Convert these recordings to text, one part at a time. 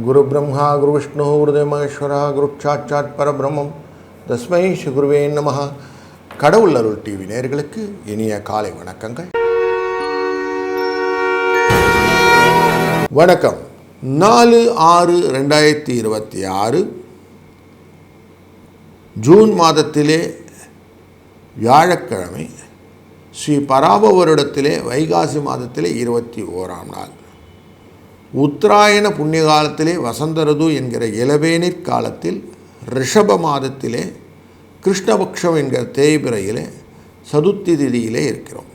குரு பிரம்மா குரு விஷ்ணு குருதேமேஸ்வரா குரு சாட்சாத் பரபிரம்மம் தஸ்மை ஸ்ரீ குருவே நமஹ. கடவுள் அருள் டிவி நேயர்களுக்கு இனிய காலை வணக்கங்கள். வணக்கம். 4/6/2026 ஜூன் மாதத்திலே வியாழக்கிழமை, ஸ்ரீ பராப வருடத்திலே வைகாசி மாதத்திலே 21ஆம் நாள், உத்தராயண புண்ணிய காலத்திலே வசந்த ருது என்கிற இளவேனிற் காலத்தில் ரிஷப மாதத்திலே கிருஷ்ணபக்ஷம் என்கிற தேய்பிரையிலே சதுர்த்தி திதியிலே இருக்கிறோம்.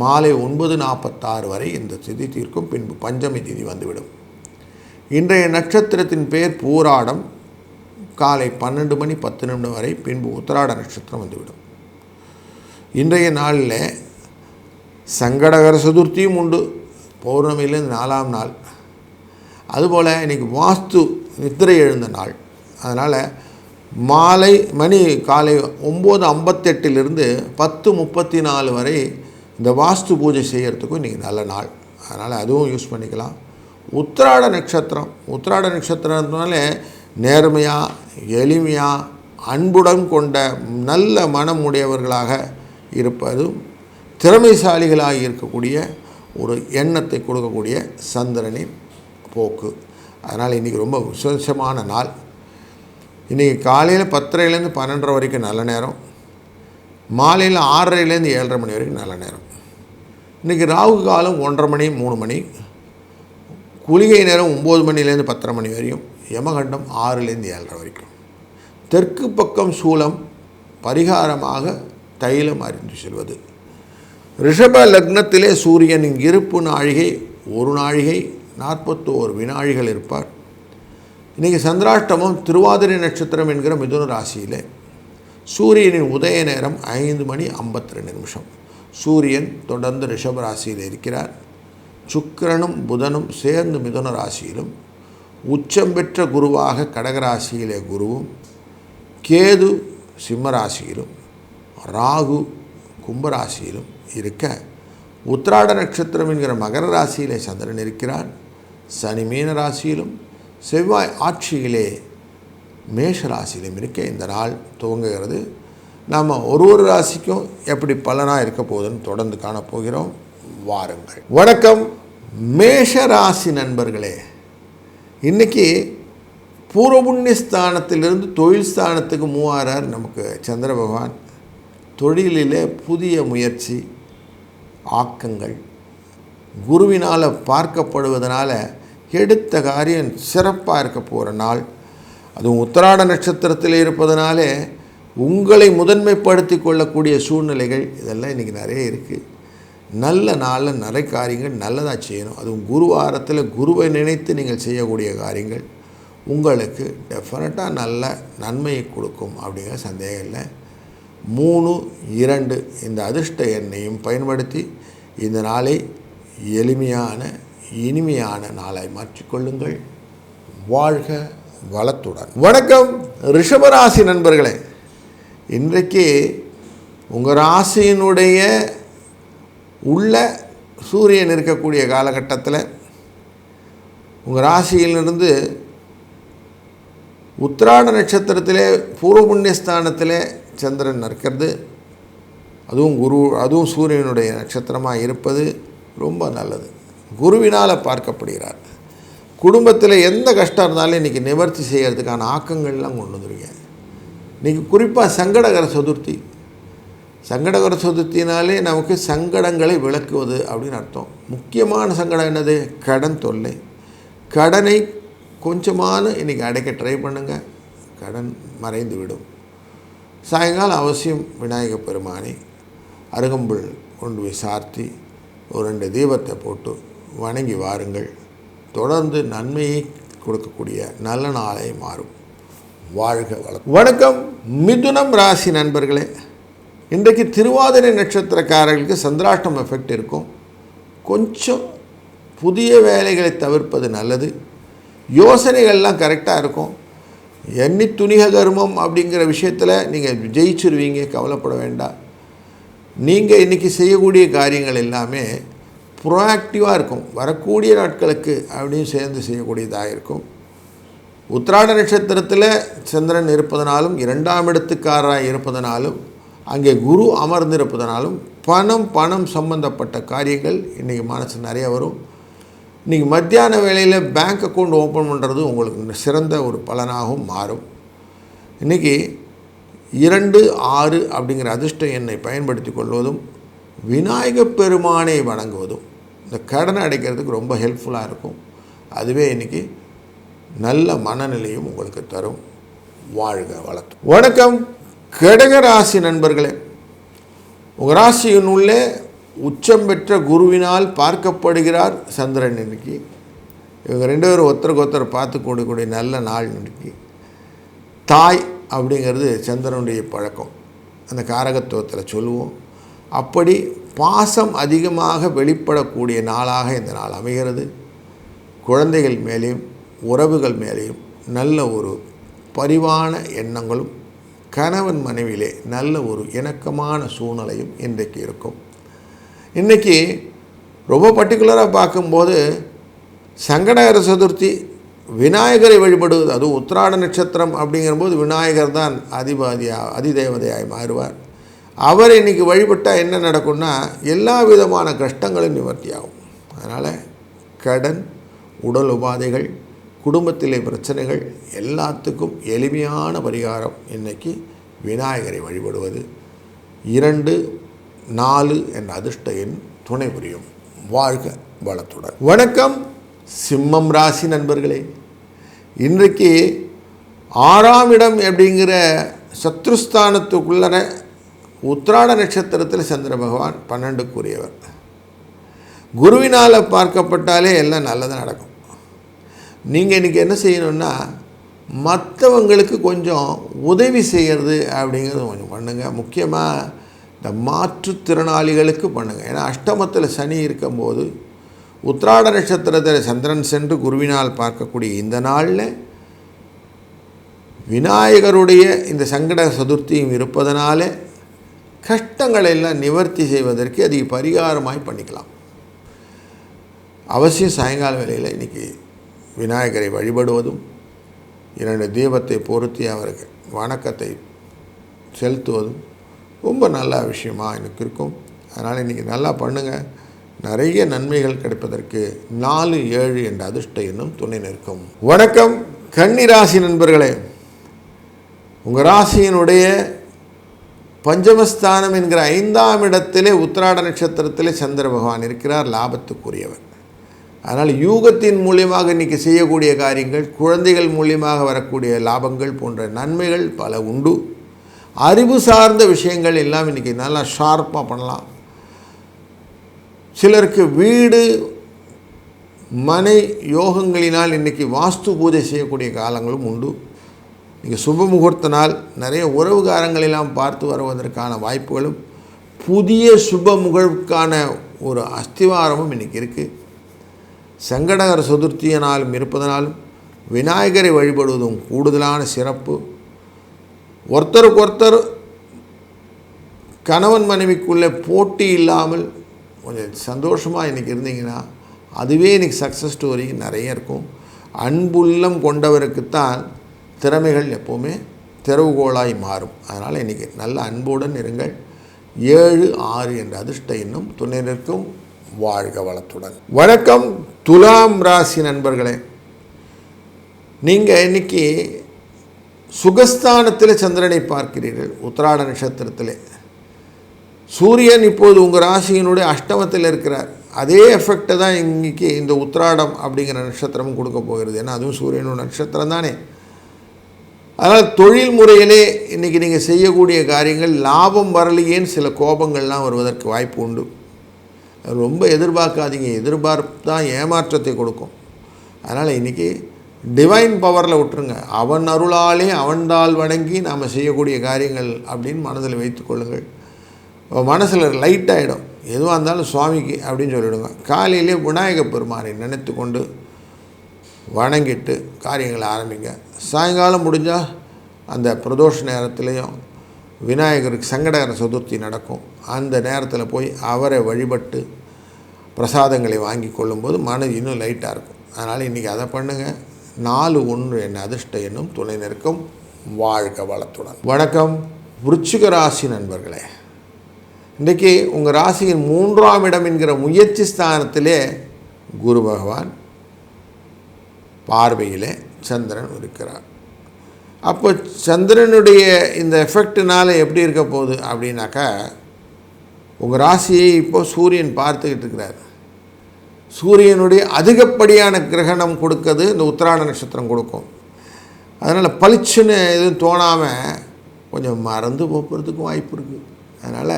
மாலை 9:46 வரை இந்த திதி தீர்க்கும். பின்பு பஞ்சமி திதி வந்துவிடும். இன்றைய நட்சத்திரத்தின் பெயர் பூராடம். காலை 12:10 வரை. பின்பு உத்திராட நட்சத்திரம் வந்துவிடும். இன்றைய நாளில் சங்கடகர சதுர்த்தியும் உண்டு. பௌர்ணமியிலேருந்து 4ஆம் நாள். அதுபோல் இன்றைக்கி வாஸ்து நித்திரை எழுந்த நாள். அதனால் மாலை காலை 9:58 10:34 வரை இந்த வாஸ்து பூஜை செய்கிறதுக்கும் இன்றைக்கி நல்ல நாள். அதனால் அதுவும் யூஸ் பண்ணிக்கலாம். உத்திராட நட்சத்திரத்தினால நேர்மையாக, எளிமையாக, அன்புடன் கொண்ட நல்ல மனம் உடையவர்களாக இருப்பதும், திறமைசாலிகளாக இருக்கக்கூடிய ஒரு எண்ணத்தை கொடுக்கக்கூடிய சந்திரனின் போக்கு. அதனால் இன்றைக்கி ரொம்ப விசேஷமான நாள். இன்றைக்கி காலையில் 10:30 12:00 வரைக்கும் நல்ல நேரம். மாலையில் 6:30 7:30 வரைக்கும் நல்ல நேரம். இன்றைக்கி ராகு காலம் 1:30 3 குளிகை நேரம் 9 10:30 வரையும். யமகண்டம் 6 7:30 வரைக்கும். தெற்கு பக்கம் சூலம். பரிகாரமாக தைலம் அறிந்து செல்வது. ரிஷப லக்னத்திலே சூரியனின் இருப்பு நாழிகை 1 நாழிகை 41 வினாழிகள் இருப்பார். இன்றைக்கி சந்திராஷ்டமம். திருவாதிரை நட்சத்திரம் என்கிற மிதுன ராசியில் சூரியனின் உதய நேரம் 5:52. சூரியன் தொடர்ந்து ரிஷப ராசியில் இருக்கிறார். சுக்கிரனும் புதனும் சேர்ந்து மிதுன ராசியிலும், உச்சம் பெற்ற குருவாக கடகராசியிலே குருவும், கேது சிம்ம ராசியிலும், ராகு கும்பராசியிலும் இருக்க, உத்திராட நட்சத்திரம் என்கிற மகர ராசியிலே சந்திரன் இருக்கிறார். சனி மீன ராசியிலும், செவ்வாய் ஆட்சியிலே மேஷ ராசியிலும் இருக்க இந்த நாள் துவங்குகிறது. நாம் ஒரு ராசிக்கும் எப்படி பலனாக இருக்க போகுதுன்னு தொடர்ந்து காணப்போகிறோம். வாருங்கள். வணக்கம் மேஷ ராசி நண்பர்களே. இன்றைக்கி பூர்வ புண்ணிய ஸ்தானத்திலிருந்து தொழில் ஸ்தானத்துக்கு மூவாரார் நமக்கு சந்திர பகவான். தொழிலிலே புதிய முயற்சி, ஆக்கங்கள், குருவினால் பார்க்கப்படுவதனால எடுத்த காரியம் சிறப்பாக இருக்க போகிற நாள். அதுவும் உத்திராட நட்சத்திரத்தில் இருப்பதனாலே உங்களை முதன்மைப்படுத்தி கொள்ளக்கூடிய சூழ்நிலைகள் இதெல்லாம் இன்றைக்கி நிறைய இருக்குது. நல்ல நாளில் நிறைய காரியங்கள் நல்லதாக செய்யணும். அதுவும் குருவாரத்தில் குருவை நினைத்து நீங்கள் செய்யக்கூடிய காரியங்கள் உங்களுக்கு டெஃபினட்டாக நல்ல நன்மையை கொடுக்கும் அப்படிங்கிற சந்தேகம் இல்லை. 3 2 இந்த அதிர்ஷ்ட எண்ணையும் பயன்படுத்தி இந்த நாளை எளிமையான இனிமையான நாளாய் மாற்றிக்கொள்ளுங்கள். வாழ்க வளத்துடன். வணக்கம் ரிஷபராசி நண்பர்களே. இன்றைக்கு உங்கள் ராசியினுடைய உள்ள சூரியன் இருக்கக்கூடிய காலகட்டத்தில் உங்கள் ராசியிலிருந்து உத்திராட நட்சத்திரத்திலே பூர்வ புண்ணியஸ்தானத்திலே சந்திரன் இருக்கிறது. அதுவும் சூரியனுடைய நட்சத்திரமாக இருப்பது ரொம்ப நல்லது. குருவினால் பார்க்கப்படுகிறார். குடும்பத்தில் எந்த கஷ்டம் இருந்தாலும் இன்றைக்கி நிவர்த்தி செய்கிறதுக்கான ஆக்கங்கள்லாம் கொண்டு வந்துருங்க. இன்றைக்கி குறிப்பாக சங்கடகர சதுர்த்தினாலே நமக்கு சங்கடங்களை விளக்குவது அப்படின்னு அர்த்தம். முக்கியமான சங்கடம் என்னது? கடன் தொல்லை. கடனை கொஞ்சமான இன்றைக்கி அடைக்க ட்ரை பண்ணுங்கள். கடன் மறைந்து விடும். சாயங்காலம் அவசியம் விநாயகப் பெருமானை அருகம்புல் கொண்டு போய் சார்த்தி ஒரு 2 தீபத்தை போட்டு வணங்கி வாருங்கள். தொடர்ந்து நன்மையை கொடுக்கக்கூடிய நல்ல நாளை மாறும். வாழ்க வளம். வணக்கம் மிதுனம் ராசி நண்பர்களே. இன்றைக்கு திருவாதிரை நட்சத்திரக்காரர்களுக்கு சந்திராஷ்டம் எஃபெக்ட் இருக்கும். கொஞ்சம் புதிய வேலைகளை தவிர்ப்பது நல்லது. யோசனைகள்லாம் கரெக்டாக இருக்கும். எண்ணி துணிக கர்மம் அப்படிங்கிற விஷயத்தில் நீங்கள் ஜெயிச்சிருவீங்க. கவலைப்பட வேண்டாம். நீங்கள் இன்றைக்கி செய்யக்கூடிய காரியங்கள் எல்லாமே ப்ரோஆக்டிவாக இருக்கும். வரக்கூடிய நாட்களுக்கு அப்படின்னு சேர்ந்து செய்யக்கூடியதாக இருக்கும். உத்திராட நட்சத்திரத்தில் சந்திரன் இருப்பதனாலும் 2ஆம் இடத்துக்காரராக இருப்பதனாலும் அங்கே குரு அமர்ந்திருப்பதனாலும் பணம் சம்பந்தப்பட்ட காரியங்கள் இன்றைக்கி மனசு நிறைய வரும். இன்றைக்கி மத்தியான வேளையில் பேங்க் அக்கௌண்ட் ஓப்பன் பண்ணுறது உங்களுக்கு சிறந்த ஒரு பலனாகவும் மாறும். இன்றைக்கி 2, 6 அப்படிங்கிற அதிர்ஷ்ட எண்ணை பயன்படுத்தி கொள்வதும் விநாயகப் பெருமானை வணங்குவதும் இந்த கடனை அடைக்கிறதுக்கு ரொம்ப ஹெல்ப்ஃபுல்லாக இருக்கும். அதுவே இன்றைக்கி நல்ல மனநிலையும் உங்களுக்கு தரும். வாழ்க வளர்த்து. வணக்கம் கடகராசி நண்பர்களே, உங்கள் ராசியினுள்ளே உச்சம் பெற்ற குருவினால் பார்க்கப்படுகிறார் சந்திரன். இன்னைக்கு இவங்க 2 பேரும் ஒருத்தருக்கு ஒருத்தர் பார்த்து கூடக்கூடிய நல்ல நாள். இன்னைக்கு தாய் அப்படிங்கிறது சந்திரனுடைய பழக்கம், அந்த காரகத்துவத்தில் சொல்லுவோம். அப்படி பாசம் அதிகமாக வெளிப்படக்கூடிய நாளாக இந்த நாள் அமைகிறது. குழந்தைகள் மேலேயும் உறவுகள் மேலேயும் நல்ல ஒரு பரிவான எண்ணங்களும் கணவன் மனைவியிலே நல்ல ஒரு இணக்கமான சூழ்நிலையும் இன்றைக்கு இருக்கும். இன்றைக்கி ரொம்ப பர்டிகுலராக பார்க்கும்போது சங்கடகர சதுர்த்தி, விநாயகரை வழிபடுவது, அதுவும் உத்திராட நட்சத்திரம் அப்படிங்கிறபோது விநாயகர் தான் அதிதேவதையாய் மாறுவார். அவர் இன்றைக்கி வழிபட்டால் என்ன நடக்கும்னா எல்லா விதமான கஷ்டங்களும் நிவர்த்தியாகும். அதனால் கடன், உடல் உபாதைகள், குடும்பத்திலே பிரச்சனைகள் எல்லாத்துக்கும் எளிமையான பரிகாரம் இன்றைக்கி விநாயகரை வழிபடுவது. 2, 4 என்ற அதிர்ஷ்ட எண் துணை புரியும். வாழ்க வளத்துடன். வணக்கம் சிம்மம் ராசி நண்பர்களே, இன்றைக்கு 6ஆம் இடம் அப்படிங்கிற சத்ருஸ்தானத்துக்குள்ளர உத்திராட நட்சத்திரத்தில் சந்திர பகவான் 12க்குரியவர். குருவினால் பார்க்கப்பட்டாலே எல்லாம் நல்லதாக நடக்கும். நீங்கள் இன்றைக்கி என்ன செய்யணுன்னா மற்றவங்களுக்கு கொஞ்சம் உதவி செய்கிறது அப்படிங்கிறது கொஞ்சம் பண்ணுங்கள். முக்கியமாக இந்த மாற்றுத்திறனாளிகளுக்கு பண்ணுங்கள். ஏன்னா அஷ்டமத்தில் சனி இருக்கும்போது உத்திராட நட்சத்திரத்தில் சந்திரன் சென்று குருவினால் பார்க்கக்கூடிய இந்த நாளில் விநாயகருடைய இந்த சங்கட சதுர்த்தியும் இருப்பதனால கஷ்டங்களை எல்லாம் நிவர்த்தி செய்வதற்கு அது பரிகாரமாய் பண்ணிக்கலாம். அவசியம் சாயங்கால வேளையில் இன்றைக்கி விநாயகரை வழிபடுவதும் 2 தீபத்தை பொருத்தி அவருக்கு வணக்கத்தை செலுத்துவதும் ரொம்ப நல்ல விஷயமாக எனக்கு இருக்கும். அதனால் இன்றைக்கி நல்லா பண்ணுங்கள். நிறைய நன்மைகள் கிடைப்பதற்கு 4, 7 என்ற அதிர்ஷ்ட எண்ணும் துணை நிற்கும். வணக்கம் கன்னிராசி நண்பர்களே, உங்கள் ராசியினுடைய பஞ்சமஸ்தானம் என்கிற 5ஆம் இடத்திலே உத்திராட நட்சத்திரத்திலே சந்திர பகவான் இருக்கிறார், லாபத்துக்குரியவர். அதனால் யூகத்தின் மூலியமாக இன்றைக்கி செய்யக்கூடிய காரியங்கள், குழந்தைகள் மூலியமாக வரக்கூடிய லாபங்கள் போன்ற நன்மைகள் பல உண்டு. அறிவு சார்ந்த விஷயங்கள் எல்லாம் இன்றைக்கி நல்லா ஷார்ப்பாக பண்ணலாம். சிலருக்கு வீடு மனை யோகங்களினால் இன்றைக்கி வாஸ்து பூஜை செய்யக்கூடிய காலங்களும் உண்டு. இன்றைக்கி சுப முகூர்த்த நாள், நிறைய உறவுகாரங்களெல்லாம் பார்த்து வருவதற்கான வாய்ப்புகளும் புதிய சுப முகழ்வுக்கான ஒரு அஸ்திவாரமும் இன்றைக்கி இருக்குது. சங்கடகர சதுர்த்தியினாலும் இருப்பதனாலும் விநாயகரை வழிபடுவதும் கூடுதலான சிறப்பு. ஒருத்தருக்கொருத்தர் கணவன் மனைவிக்குள்ளே போட்டி இல்லாமல் கொஞ்சம் சந்தோஷமாக இன்றைக்கி இருந்தீங்கன்னா அதுவே இன்றைக்கி சக்ஸஸ் ஸ்டோரி நிறைய இருக்கும். அன்புள்ளம் கொண்டவருக்குத்தான் திறமைகள் எப்போவுமே திறவுகோளாய் மாறும். அதனால் இன்றைக்கி நல்ல அன்புடன் இருங்கள். 7, 6 என்ற அதிர்ஷ்ட எண்ணும் துணை நிற்கும். வாழ்க வளத்துடன். வணக்கம் துலாம் ராசி நண்பர்களே, நீங்கள் இன்றைக்கி சுகஸ்தானத்தில் சந்திரனை பார்க்கிறீர்கள். உத்திராட நட்சத்திரத்தில் சூரியன் இப்போது உங்கள் ராசியினுடைய அஷ்டமத்தில் இருக்கிறார். அதே எஃபெக்டை தான் இன்றைக்கி இந்த உத்திராடம் அப்படிங்கிற நட்சத்திரமும் கொடுக்க போகிறது. ஏன்னா அதுவும் சூரியனோட நட்சத்திரம் தானே. அதனால் தொழில் முறையிலே இன்றைக்கி நீங்கள் செய்யக்கூடிய காரியங்கள் லாபம் வரலையேன்னு சில கோபங்கள்லாம் வருவதற்கு வாய்ப்பு உண்டு. ரொம்ப எதிர்பார்க்காதீங்க, எதிர்பார்ப்பு தான் ஏமாற்றத்தை கொடுக்கும். அதனால் இன்றைக்கி டிவைன் பவரில் விட்டுருங்க. அவன் அருளாலே அவன்தால் வணங்கி நாம் செய்யக்கூடிய காரியங்கள் அப்படின்னு மனதில் வைத்து கொள்ளுங்கள். மனசில் லைட் ஆகிடும். எதுவாக இருந்தாலும் சுவாமிக்கு அப்படின்னு சொல்லிவிடுங்க. காலையிலே விநாயகப் பெருமானை நினைத்து கொண்டு வணங்கிட்டு காரியங்களை ஆரம்பிங்க. சாயங்காலம் முடிஞ்சால் அந்த பிரதோஷ நேரத்துலேயும் விநாயகருக்கு சங்கடகர சதுர்த்தி நடக்கும். அந்த நேரத்தில் போய் அவரை வழிபட்டு பிரசாதங்களை வாங்கி கொள்ளும்போது மனது இன்னும் லைட்டாக இருக்கும். அதனால் இன்றைக்கி அதை பண்ணுங்கள். 4-1 என் அதிர்ஷ்ட எண்ணும் துணை நிற்கும். வாழ்க வளத்துடன். வணக்கம் விருச்சிக ராசி நண்பர்களே. இன்றைக்கி உங்கள் ராசியின் 3ஆம் இடம் என்கிற முயற்சி ஸ்தானத்திலே குரு பகவான் பார்வையிலே சந்திரன் இருக்கிறார். அப்போ சந்திரனுடைய இந்த எஃபெக்டினால் எப்படி இருக்க போகுது அப்படின்னாக்கா, உங்கள் ராசியை இப்போ சூரியன் பார்த்துக்கிட்டு இருக்கிறார். சூரியனுடைய அதிகப்படியான கிரகணம் கொடுக்கிறது இந்த உத்திராட நட்சத்திரம் கொடுக்கும். அதனால் பளிச்சுன்னு எதுவும் தோணாமல் கொஞ்சம் மறந்து போகிறதுக்கும் வாய்ப்பு இருக்குது. அதனால்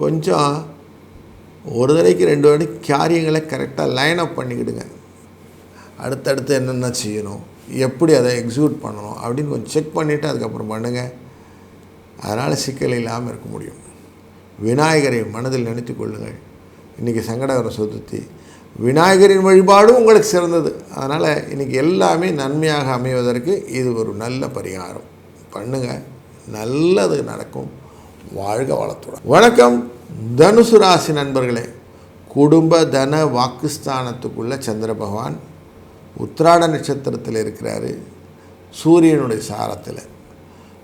கொஞ்சம் ஒரு தடவைக்கு 2 வாட்டி காரியங்களை கரெக்டாக லைன் அப் பண்ணிக்கிடுங்க. அடுத்தடுத்து என்னென்ன செய்யணும், எப்படி அதை எக்ஸிக்யூட் பண்ணணும் அப்படின்னு கொஞ்சம் செக் பண்ணிவிட்டு அதுக்கப்புறம் பண்ணுங்கள். அதனால் சிக்கல் இல்லாமல் இருக்க முடியும். விநாயகரை மனதில் நினைத்து கொள்ளுங்கள். இன்றைக்கி சங்கடகர சதுர்த்தி, விநாயகரின் வழிபாடும் உங்களுக்கு சிறந்தது. அதனால் இன்றைக்கி எல்லாமே நன்மையாக அமைவதற்கு இது ஒரு நல்ல பரிகாரம். பண்ணுங்கள், நல்லது நடக்கும். வாழ்க வளத்துடன். வணக்கம் தனுசு ராசி நண்பர்களே. குடும்ப தன வாக்குஸ்தானத்துக்குள்ள சந்திர பகவான் உத்திராட நட்சத்திரத்தில் இருக்கிறாரு. சூரியனுடைய சாரத்தில்.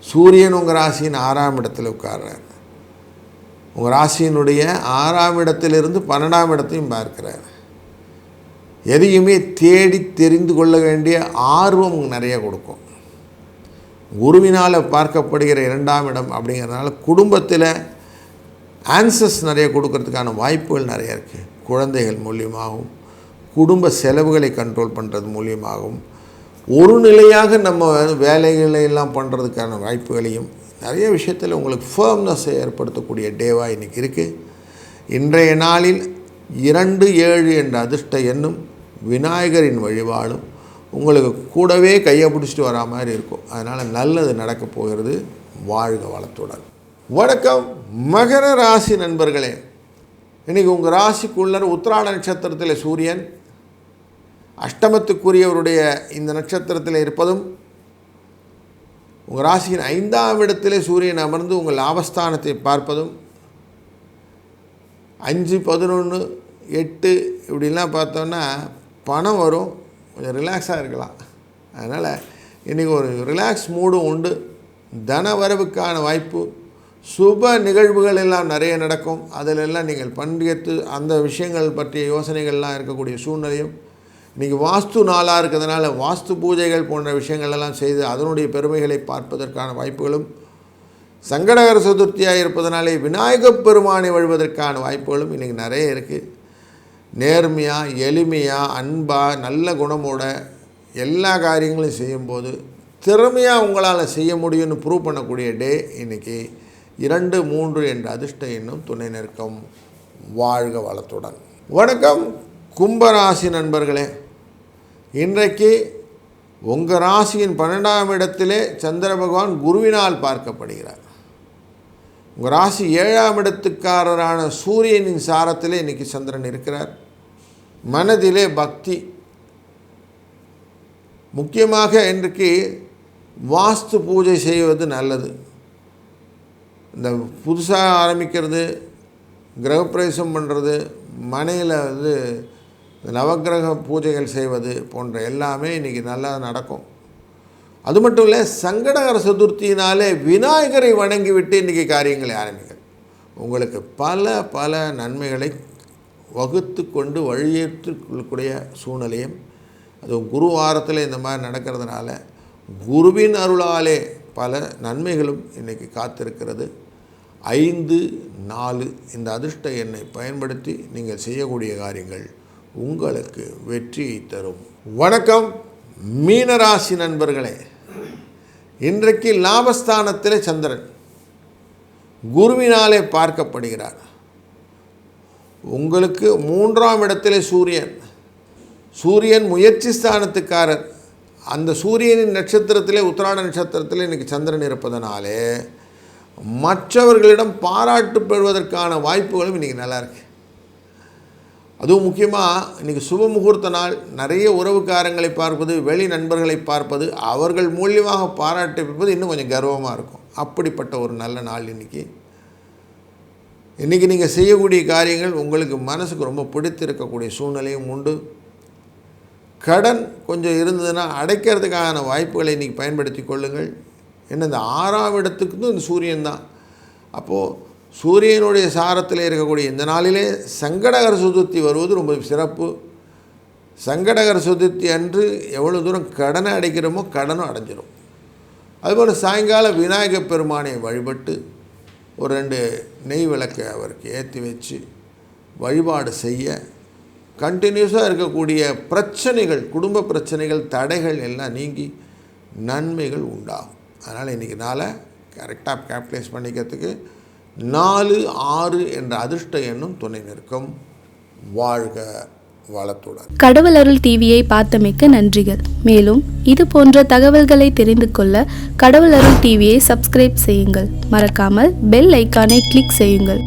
சூரியன் உங்கள் ராசியின் 6ஆம் இடத்தில் உட்கார்றார். உங்கள் ராசியினுடைய 6ஆம் இடத்திலிருந்து 12ஆம் இடத்தையும் பார்க்கிறார். எதையுமே தேடி தெரிந்து கொள்ள வேண்டிய ஆர்வம் நிறைய கொடுக்கும். குருவினால் பார்க்கப்படுகிற 2ஆம் இடம் அப்படிங்கிறதுனால குடும்பத்தில் ஆன்சர்ஸ் நிறைய கொடுக்கறதுக்கான வாய்ப்புகள் நிறைய இருக்குது. குழந்தைகள் மூலியமாகவும் குடும்ப செலவுகளை கண்ட்ரோல் பண்ணுறது மூலியமாகவும் ஒரு நிலையாக நம்ம வேலைகளை எல்லாம் பண்ணுறதுக்கான வாய்ப்புகளையும் நிறைய விஷயத்தில் உங்களுக்கு ஃபேர்ம்னஸை ஏற்படுத்தக்கூடிய டேவாக இன்றைக்கி இருக்குது. இன்றைய நாளில் 2-7 என்ற அதிர்ஷ்ட எண்ணும் விநாயகரின் வழிபாடும் உங்களுக்கு கூடவே கையை பிடிச்சிட்டு வரா மாதிரி இருக்கும். அதனால் நல்லது நடக்கப் போகிறது. வாழ்க வளத்துடன். வணக்கம் மகர ராசி நண்பர்களே. இன்றைக்கி உங்கள் ராசிக்குள்ளர் உத்திராட நட்சத்திரத்தில் சூரியன், அஷ்டமத்துக்குரியவருடைய இந்த நட்சத்திரத்தில் இருப்பதும், உங்கள் ராசியின் 5ஆம் இடத்திலே சூரியன் அமர்ந்து உங்கள் லாபஸ்தானத்தை பார்ப்பதும், 5, 11, 8 இப்படிலாம் பார்த்தோன்னா பணம் வரும். கொஞ்சம் ரிலாக்ஸாக இருக்கலாம். அதனால் இன்றைக்கி ஒரு ரிலாக்ஸ் மூடும் உண்டு. தன வரவுக்கான வாய்ப்பு, சுப நிகழ்வுகள் எல்லாம் நிறைய நடக்கும். அதிலெல்லாம் நீங்கள் பங்கேற்று அந்த விஷயங்கள் பற்றிய யோசனைகள்லாம் இருக்கக்கூடிய சூழ்நிலையும், இன்றைக்கி வாஸ்து நாளாக இருக்கிறதுனால வாஸ்து பூஜைகள் போன்ற விஷயங்களெல்லாம் செய்து அதனுடைய பெருமைகளை பார்ப்பதற்கான வாய்ப்புகளும், சங்கடகர சதுர்த்தியாக இருப்பதனாலே விநாயகப் பெருமானை வழிவதற்கான வாய்ப்புகளும் இன்றைக்கி நிறைய இருக்குது. நேர்மையாக, எளிமையாக, அன்பாக, நல்ல குணமோட எல்லா காரியங்களையும் செய்யும்போது திறமையாக உங்களால் செய்ய முடியும்னு ப்ரூவ் பண்ணக்கூடிய டே இன்றைக்கி. 2-3 என்ற அதிர்ஷ்ட எண்ணும் துணை நிற்கும். வாழ்க வளத்துடன். வணக்கம் கும்பராசி நண்பர்களே. இன்றைக்கு உங்கள் ராசியின் 12ஆம் இடத்திலே சந்திர பகவான் குருவினால் பார்க்கப்படுகிறார். உங்கள் ராசி 7ஆம் இடத்துக்காரரான சூரியனின் சாரத்திலே இன்றைக்கி சந்திரன் இருக்கிறார். மனதிலே பக்தி, முக்கியமாக இன்றைக்கு வாஸ்து பூஜை செய்வது நல்லது. இந்த புதுசாக ஆரம்பிக்கிறது, கிரகப்பிரவேசம் பண்ணுறது, மனையில் நவக்கிரக பூஜைகள் செய்வது போன்ற எல்லாமே இன்றைக்கி நல்லா நடக்கும். அது மட்டும் இல்லை, சங்கடகர சதுர்த்தியினாலே விநாயகரை வணங்கிவிட்டு இன்றைக்கி காரியங்களை ஆரம்பிங்கள். உங்களுக்கு பல நன்மைகளை வகுத்து கொண்டு வழியேற்றக்கூடிய சூழ்நிலையும், அது குரு வாரத்தில் இந்த மாதிரி நடக்கிறதுனால குருவின் அருளாலே பல நன்மைகளும் இன்றைக்கி காத்திருக்கிறது. 5-4 இந்த அதிர்ஷ்ட எண்ணை பயன்படுத்தி நீங்கள் செய்யக்கூடிய காரியங்கள் உங்களுக்கு வெற்றியை தரும். வணக்கம் மீனராசி நண்பர்களே. இன்றைக்கு லாபஸ்தானத்தில் சந்திரன் குருவினாலே பார்க்கப்படுகிறார். உங்களுக்கு 3ஆம் இடத்திலே சூரியன் முயற்சி ஸ்தானத்துக்காரர். அந்த சூரியனின் நட்சத்திரத்திலே உத்திராட நட்சத்திரத்தில் இன்றைக்கி சந்திரன் இருப்பதனாலே மற்றவர்களிடம் பாராட்டு பெறுவதற்கான வாய்ப்புகளும் இன்றைக்கி நல்லா இருக்கு. அதுவும் முக்கியமாக இன்றைக்கி சுப முகூர்த்த நாள். நிறைய உறவுக்காரங்களை பார்ப்பது, வெளி நண்பர்களை பார்ப்பது, அவர்கள் மூலியமாக பாராட்டு பெறுவது இன்னும் கொஞ்சம் கர்வமாக இருக்கும். அப்படிப்பட்ட ஒரு நல்ல நாள் இன்றைக்கி. இன்றைக்கி நீங்கள் செய்யக்கூடிய காரியங்கள் உங்களுக்கு மனசுக்கு ரொம்ப பிடித்திருக்கக்கூடிய சூழ்நிலையும் உண்டு. கடன் கொஞ்சம் இருந்ததுன்னா அடைக்கிறதுக்கான வாய்ப்புகளை இன்றைக்கி பயன்படுத்தி கொள்ளுங்கள். ஏன்னா இந்த 6ஆம் இடத்துக்கு இந்த சூரியன் தான். அப்போது சூரியனுடைய சாரத்தில் இருக்கக்கூடிய இந்த நாளிலே சங்கடகர சதுர்த்தி வருவது ரொம்ப சிறப்பு. சங்கடகர சதுர்த்தி அன்று எவ்வளோ தூரம் கடனை அடைக்கிறோமோ கடனும் அடைஞ்சிடும். அதுபோல் சாயங்காலம் விநாயகப் பெருமானை வழிபட்டு ஒரு 2 நெய் விளக்கை அவருக்கு ஏற்றி வச்சு வழிபாடு செய்ய கண்டினியூஸாக இருக்கக்கூடிய பிரச்சனைகள், குடும்ப பிரச்சனைகள், தடைகள் எல்லாம் நீங்கி நன்மைகள் உண்டாகும். அதனால் இன்றைக்கி நாளை கரெக்டாக கேப்டலைஸ் பண்ணிக்கிறதுக்கு 4, 6 என்ற அதிர்ஷ்ட எண்ணும் துணை நிற்கும். வாழ்க வளத்துடன். கடவுள் அருள் டிவியை பார்த்தமைக்கு நன்றிகள். மேலும் இது போன்ற தகவல்களை தெரிந்து கொள்ள கடவுள் அருள் டிவியை சப்ஸ்கிரைப் செய்யுங்கள். மறக்காமல் பெல் ஐக்கானை கிளிக் செய்யுங்கள்.